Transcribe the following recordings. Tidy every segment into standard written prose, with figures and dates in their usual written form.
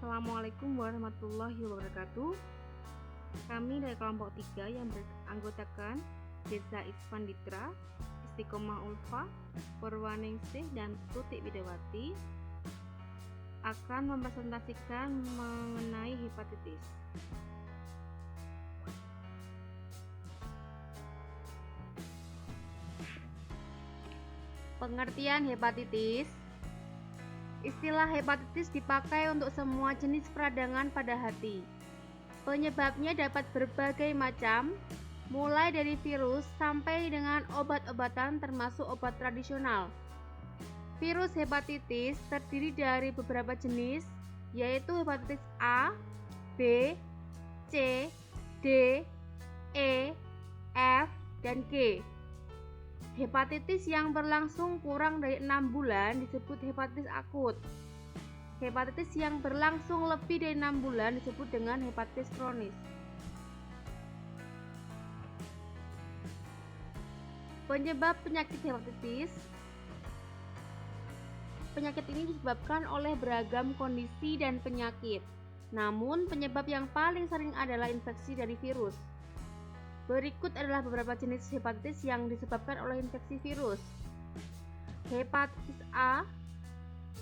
Assalamualaikum warahmatullahi wabarakatuh. Kami dari kelompok 3 yang beranggotakan Desa Ispanditra, Istiqomah Ulfa, Purwaningsih, dan Tutik Widawati akan mempresentasikan mengenai hepatitis. Pengertian hepatitis. Istilah hepatitis dipakai untuk semua jenis peradangan pada hati. Penyebabnya dapat berbagai macam, mulai dari virus sampai dengan obat-obatan termasuk obat tradisional. Virus hepatitis terdiri dari beberapa jenis, yaitu hepatitis A, B, C, D, E, F, dan G. Hepatitis yang berlangsung kurang dari 6 bulan disebut hepatitis akut. Hepatitis yang berlangsung lebih dari 6 bulan disebut dengan hepatitis kronis. Penyebab penyakit hepatitis. Penyakit ini disebabkan oleh beragam kondisi dan penyakit. Namun, penyebab yang paling sering adalah infeksi dari virus. Berikut adalah beberapa jenis hepatitis yang disebabkan oleh infeksi virus. Hepatitis A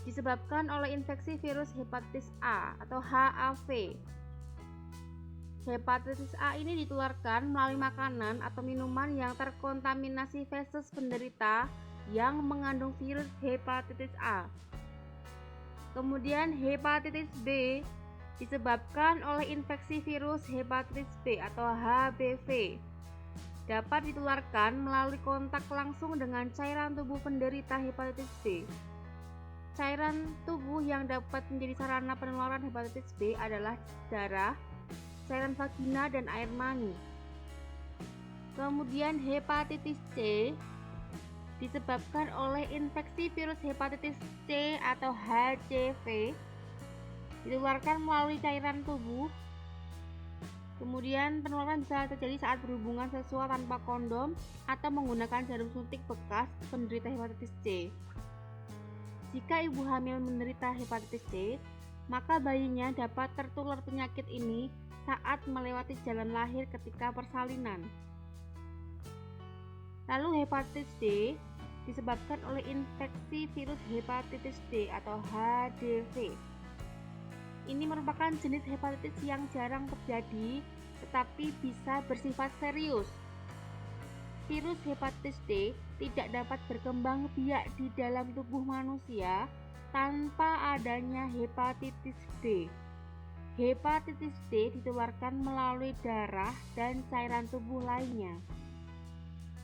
disebabkan oleh infeksi virus hepatitis A atau HAV. Hepatitis A ini ditularkan melalui makanan atau minuman yang terkontaminasi feses penderita yang mengandung virus hepatitis A. Kemudian hepatitis B disebabkan oleh infeksi virus hepatitis B atau HBV. Dapat ditularkan melalui kontak langsung dengan cairan tubuh penderita hepatitis B. Cairan tubuh yang dapat menjadi sarana penularan hepatitis B adalah darah, cairan vagina, dan air mani. Kemudian hepatitis C disebabkan oleh infeksi virus hepatitis C atau HCV. Ditularkan melalui cairan tubuh. Kemudian penularan bisa terjadi saat berhubungan seksual tanpa kondom atau menggunakan jarum suntik bekas penderita hepatitis C. Jika ibu hamil menderita hepatitis C, maka bayinya dapat tertular penyakit ini saat melewati jalan lahir ketika persalinan. Lalu hepatitis D disebabkan oleh infeksi virus hepatitis D atau HDV. Ini merupakan jenis hepatitis yang jarang terjadi tetapi bisa bersifat serius. Virus hepatitis D tidak dapat berkembang biak di dalam tubuh manusia tanpa adanya hepatitis D. Hepatitis D ditularkan melalui darah dan cairan tubuh lainnya.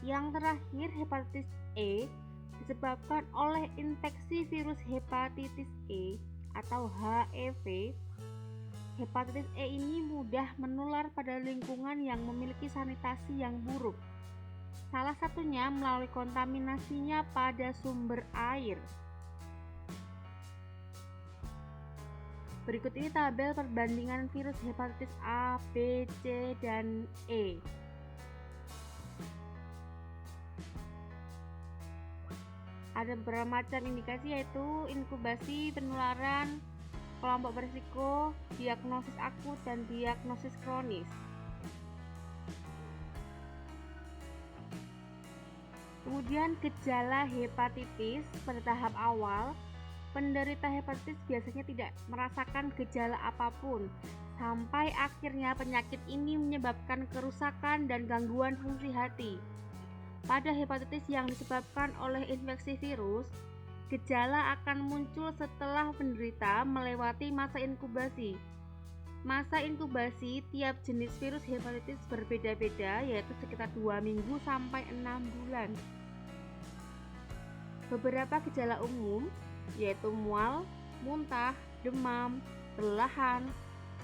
Yang terakhir, hepatitis E disebabkan oleh infeksi virus hepatitis E atau HEV. Hepatitis E ini mudah menular pada lingkungan yang memiliki sanitasi yang buruk. Salah satunya melalui kontaminasinya pada sumber air. Berikut ini tabel perbandingan virus hepatitis A, B, C, dan E. Ada beberapa macam indikasi, yaitu inkubasi, penularan, kelompok berisiko, diagnosis akut, dan diagnosis kronis. Kemudian gejala hepatitis pada tahap awal, penderita hepatitis biasanya tidak merasakan gejala apapun sampai akhirnya penyakit ini menyebabkan kerusakan dan gangguan fungsi hati. Pada hepatitis yang disebabkan oleh infeksi virus, gejala akan muncul setelah penderita melewati masa inkubasi. Masa inkubasi tiap jenis virus hepatitis berbeda-beda, yaitu sekitar 2 minggu sampai 6 bulan. Beberapa gejala umum yaitu mual, muntah, demam, kelelahan,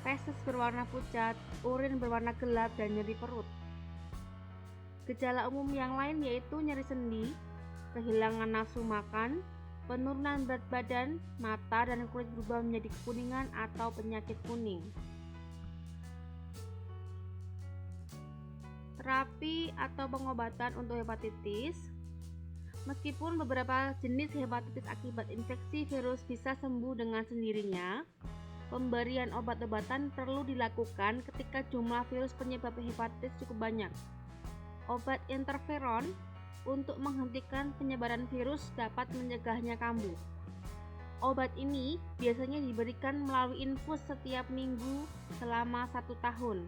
feses berwarna pucat, urin berwarna gelap, dan nyeri perut. Gejala umum yang lain yaitu nyeri sendi, kehilangan nafsu makan, penurunan berat badan, mata dan kulit berubah menjadi kekuningan atau penyakit kuning. Terapi atau pengobatan untuk hepatitis. Meskipun beberapa jenis hepatitis akibat infeksi virus bisa sembuh dengan sendirinya, Pemberian obat-obatan perlu dilakukan ketika jumlah virus penyebab hepatitis cukup banyak. Obat interferon untuk menghentikan penyebaran virus dapat mencegahnya kambuh. Obat ini biasanya diberikan melalui infus setiap minggu selama 1 tahun.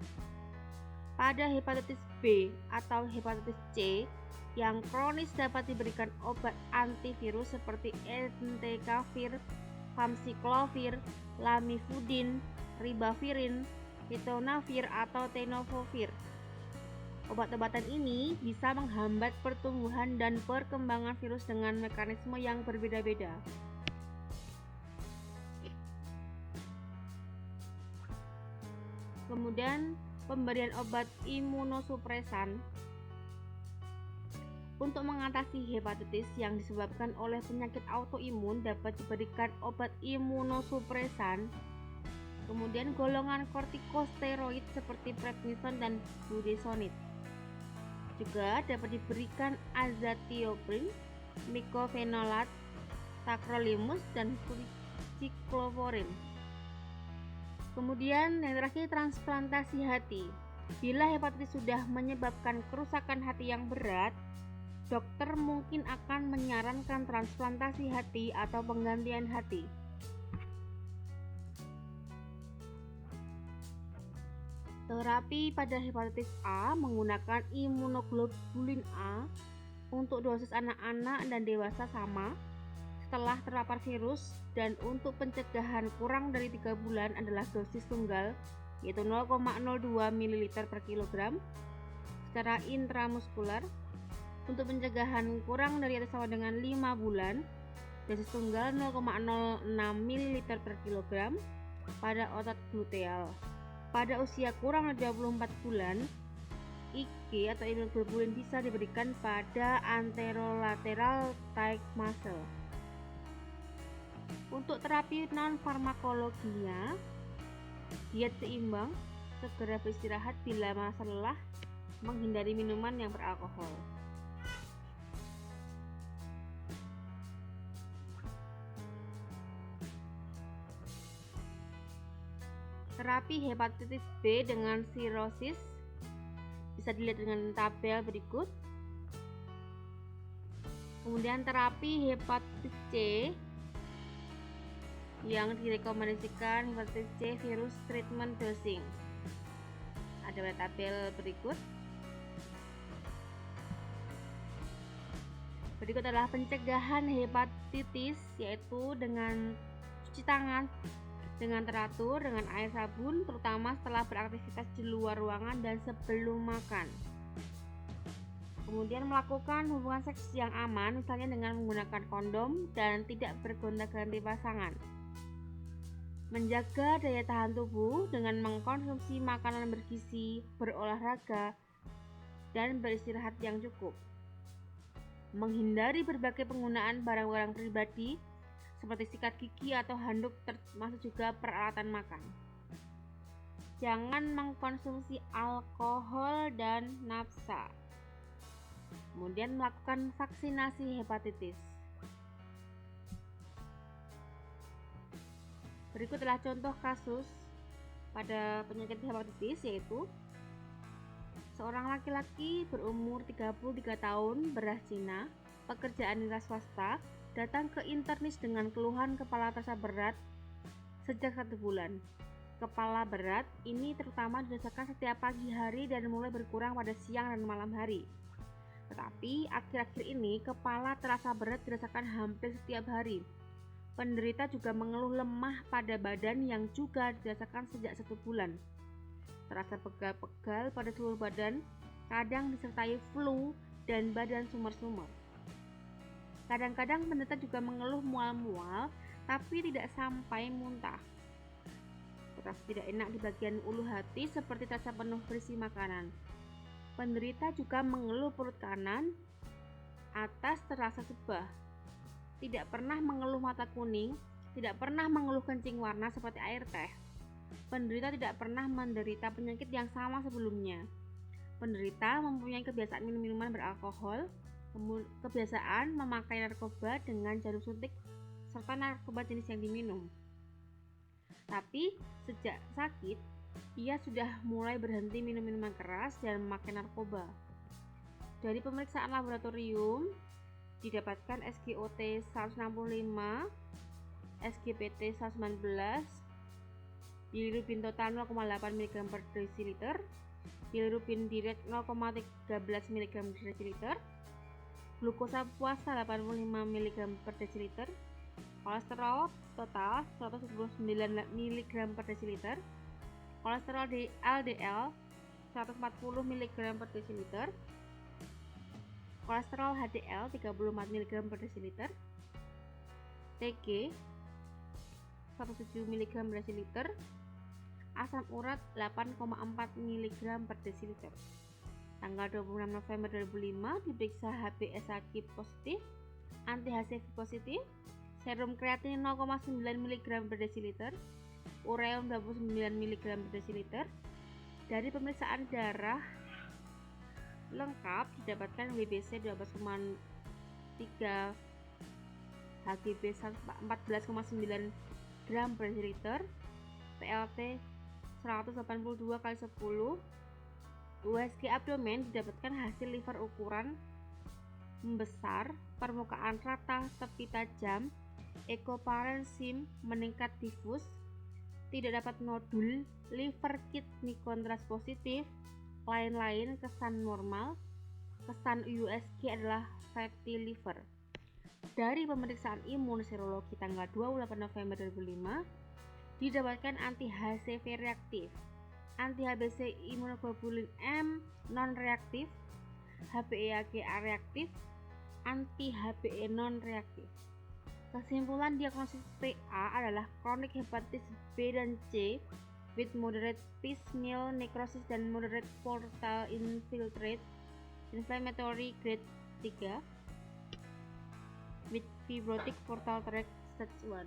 Pada hepatitis B atau hepatitis C yang kronis dapat diberikan obat antivirus seperti entecavir, famciclovir, lamivudin, ribavirin, ritonavir, atau tenofovir. Obat-obatan ini bisa menghambat pertumbuhan dan perkembangan virus dengan mekanisme yang berbeda-beda. Kemudian pemberian obat imunosupresan untuk mengatasi hepatitis yang disebabkan oleh penyakit autoimun dapat diberikan obat imunosupresan. Kemudian golongan kortikosteroid seperti prednison dan budesonid. Juga dapat diberikan azathioprin, mycophenolate, tacrolimus, dan cyclosporin. Kemudian yang terakhir, transplantasi hati. Bila hepatitis sudah menyebabkan kerusakan hati yang berat, dokter mungkin akan menyarankan transplantasi hati atau penggantian hati. Terapi pada hepatitis A menggunakan imunoglobulin A untuk dosis anak-anak dan dewasa sama setelah terpapar virus, dan untuk pencegahan kurang dari 3 bulan adalah dosis tunggal, yaitu 0,02 ml per kilogram secara intramuskular. Untuk pencegahan kurang dari atau sama dengan 5 bulan, dosis tunggal 0,06 ml per kilogram pada otot gluteal. Pada usia kurang dari 24 bulan, IG atau immunoglobulin bisa diberikan pada anterolateral thigh muscle. Untuk terapi non-farmakologinya, diet seimbang, segera beristirahat bila merasa lelah, menghindari minuman yang beralkohol. Terapi hepatitis B dengan sirosis bisa dilihat dengan tabel berikut. Kemudian terapi hepatitis C yang direkomendasikan hepatitis C virus treatment dosing ada pada tabel berikut. Berikut adalah pencegahan hepatitis, yaitu dengan cuci tangan dengan teratur dengan air sabun, terutama setelah beraktivitas di luar ruangan dan sebelum makan. Kemudian melakukan hubungan seks yang aman, misalnya dengan menggunakan kondom dan tidak bergonta-ganti pasangan. Menjaga daya tahan tubuh dengan mengkonsumsi makanan bergizi, berolahraga, dan beristirahat yang cukup. Menghindari berbagai penggunaan barang-barang pribadi seperti sikat gigi atau handuk, termasuk juga peralatan makan. Jangan mengkonsumsi alkohol dan nafsa. Kemudian melakukan vaksinasi hepatitis. Berikut adalah contoh kasus pada penyakit hepatitis, yaitu seorang laki-laki berumur 33 tahun, beras Cina, pekerjaan di swasta, datang ke internis dengan keluhan kepala terasa berat sejak 1 bulan. Kepala berat ini terutama dirasakan setiap pagi hari dan mulai berkurang pada siang dan malam hari. Tetapi akhir-akhir ini kepala terasa berat dirasakan hampir setiap hari. Penderita juga mengeluh lemah pada badan yang juga dirasakan sejak 1 bulan. Terasa pegal-pegal pada seluruh badan, kadang disertai flu dan badan sumar-sumar. Kadang-kadang penderita juga mengeluh mual-mual, tapi tidak sampai muntah. Terasa tidak enak di bagian ulu hati seperti terasa penuh berisi makanan. Penderita juga mengeluh perut kanan atas terasa sebah. Tidak pernah mengeluh mata kuning, tidak pernah mengeluh kencing warna seperti air teh. Penderita tidak pernah menderita penyakit yang sama sebelumnya. Penderita mempunyai kebiasaan minum minuman beralkohol, kebiasaan memakai narkoba dengan jarum suntik, serta narkoba jenis yang diminum. Tapi sejak sakit, ia sudah mulai berhenti minum minuman keras dan memakai narkoba. Dari pemeriksaan laboratorium, didapatkan SGOT 165, SGPT 119, bilirubin total 0,8 mg per desiliter, bilirubin direct 0,13 mg per desiliter, glukosa puasa 85 mg per desiliter, kolesterol total 129 mg per desiliter, kolesterol LDL 140 mg per desiliter, kolesterol HDL 34 mg per desiliter, TG 107 mg per desiliter, asam urat 8,4 mg per desiliter. Tanggal 26 November 2005 diperiksa HbA1c positif, anti-HCV positif, serum kreatin 0,9 mg per desiliter, ureum 29 mg per desiliter. Dari pemeriksaan darah lengkap didapatkan WBC 12,3, HGB 14,9 gram per desiliter, PLT 182 kali 10. USG abdomen didapatkan hasil liver ukuran membesar, permukaan rata, tepi tajam, ekoparensim meningkat difus, tidak dapat nodul, liver kidney kontras positif, lain-lain kesan normal. Kesan USG adalah fatty liver. Dari pemeriksaan imun serologi tanggal 28 November 2005 didapatkan anti-HCV reaktif, anti-HBC imunoglobulin M non-reaktif, HbA1c reaktif, anti-HbE non-reaktif. Kesimpulan diagnosis PA adalah chronic hepatitis B dan C with moderate piecemeal necrosis dan moderate portal infiltrate inflammatory grade 3 with fibrotic portal tract stage 1.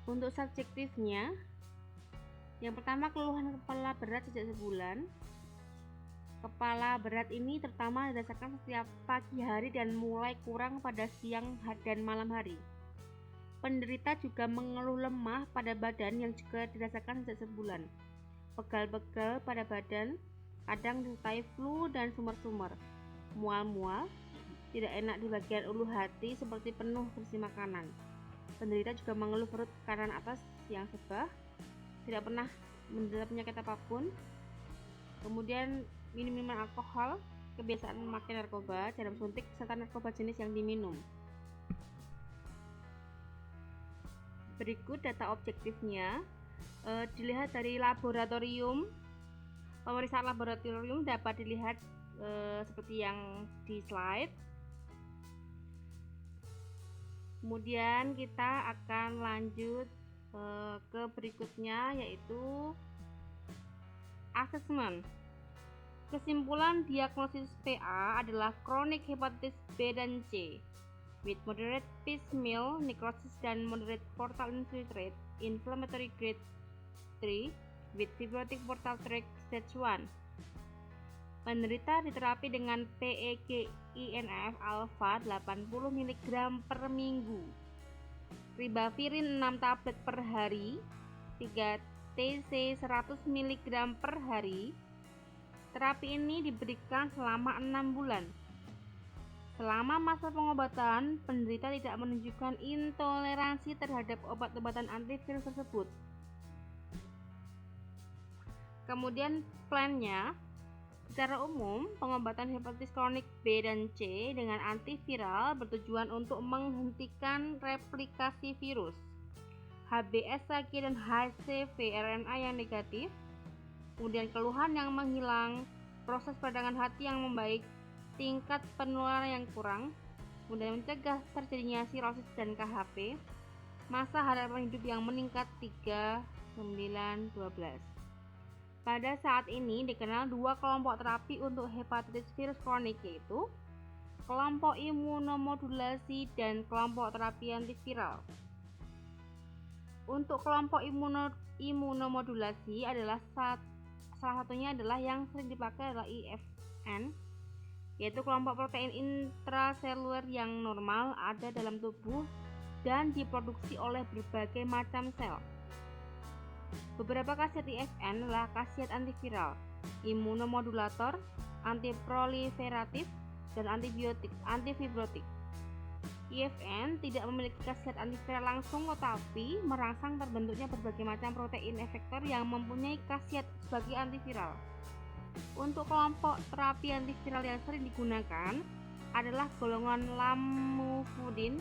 Untuk subjektifnya, yang pertama keluhan kepala berat sejak sebulan. Kepala berat ini terutama dirasakan setiap pagi hari dan mulai kurang pada siang dan malam hari. Penderita juga mengeluh lemah pada badan yang juga dirasakan sejak sebulan. Pegal-pegal pada badan, kadang disertai flu dan sumar-sumar. Mual-mual, tidak enak di bagian ulu hati seperti penuh berisi makanan. Penderita juga mengeluh perut kanan atas yang sebah, tidak pernah menderita penyakit apapun. Kemudian minuman alkohol, kebiasaan memakai narkoba, jarum suntik, serta narkoba jenis yang diminum. Berikut data objektifnya. Dilihat dari laboratorium, pemeriksaan laboratorium dapat dilihat seperti yang di slide. Kemudian kita akan lanjut ke berikutnya, yaitu asesmen. Kesimpulan diagnosis PA adalah chronic hepatitis B dan C with moderate piecemeal necrosis dan moderate portal infiltrate inflammatory grade 3 with fibrotic portal tract stage 1. Penderita diterapi dengan PEG-INF alpha 80 mg per minggu, ribavirin 6 tablet per hari, 3 TC 100 mg per hari. Terapi ini diberikan selama 6 bulan. Selama masa pengobatan, penderita tidak menunjukkan intoleransi terhadap obat-obatan antivirus tersebut. Kemudian plannya, secara umum, pengobatan hepatitis kronik B dan C dengan antiviral bertujuan untuk menghentikan replikasi virus, HbA1c dan HCV RNA yang negatif, kemudian keluhan yang menghilang, proses peradangan hati yang membaik, tingkat penularan yang kurang, kemudian mencegah terjadinya sirosis dan KHP, masa harapan hidup yang meningkat 3, 9, 12. Pada saat ini dikenal dua kelompok terapi untuk hepatitis virus kronik, yaitu kelompok imunomodulasi dan kelompok terapi antiviral. Untuk kelompok imunomodulasi adalah salah satunya adalah yang sering dipakai adalah IFN, yaitu kelompok protein intraseluler yang normal ada dalam tubuh dan diproduksi oleh berbagai macam sel. Beberapa khasiat IFN adalah khasiat antiviral, imunomodulator, antiproliferatif, dan antifibrotik. IFN tidak memiliki khasiat antiviral langsung, tetapi merangsang terbentuknya berbagai macam protein efektor yang mempunyai khasiat sebagai antiviral. Untuk kelompok terapi antiviral yang sering digunakan adalah golongan lamivudin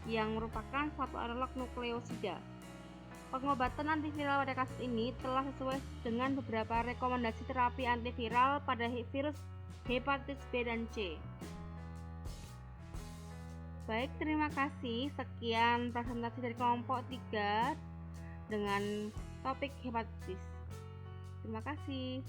yang merupakan suatu analog nukleosida. Pengobatan antiviral pada kasus ini telah sesuai dengan beberapa rekomendasi terapi antiviral pada virus hepatitis B dan C. Baik, terima kasih. Sekian presentasi dari kelompok 3 dengan topik hepatitis. Terima kasih.